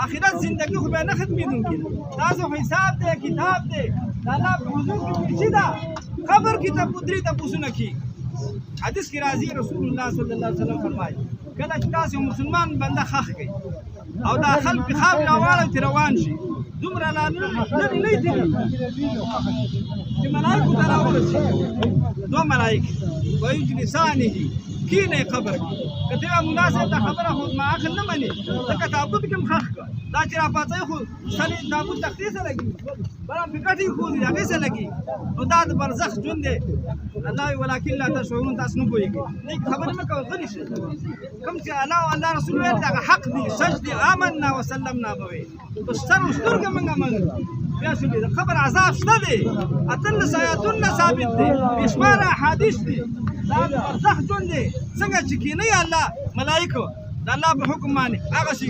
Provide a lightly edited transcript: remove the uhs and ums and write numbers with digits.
آخرت زندگی خو به نه ختمېدونکې ده تاسو خو حساب دی کتاب دی د الله په حضور کې پیسې ده قبر کې درې تپوسونه کېږي حدیث کې راځي رسول الله صلی الله علیه وسلم فرمایي کله چې تاسو مسلمان بنده خښ کړئ او دا خلک خواب راواړوي چې روان شي دومره لرې نه دي چې ملایکو ته راورسېږي دوه ملایکې ویجلسانه کینې قبر کې که ته مناسب دا خبره خو ما عقل نه مني ځکه تابوت کې هم خښ کړه دا چې راپاڅوي خو سړي تابوت تختې سره لګي برا پکټ یې خو هغې سره لګي نو دا د برزخ ژوند دی الله وایي ولکن لا تشعرون تاسو نه پوهېږئ دې خبرې مه کوئ غلي شئ کوم چې الله او الله رسول ویل دغه حق دی سچ دی آمنا وسلمنا به وي په سر و سترګه موږ منو بیا شولې د قبر عذاب شته دی اتلس آیاتونه ثابت دی بې شماره احادیث دي دا د برزخ ژوند دی څنګه چې کینئ الله ملایکو د الله په حکم باندې هغسې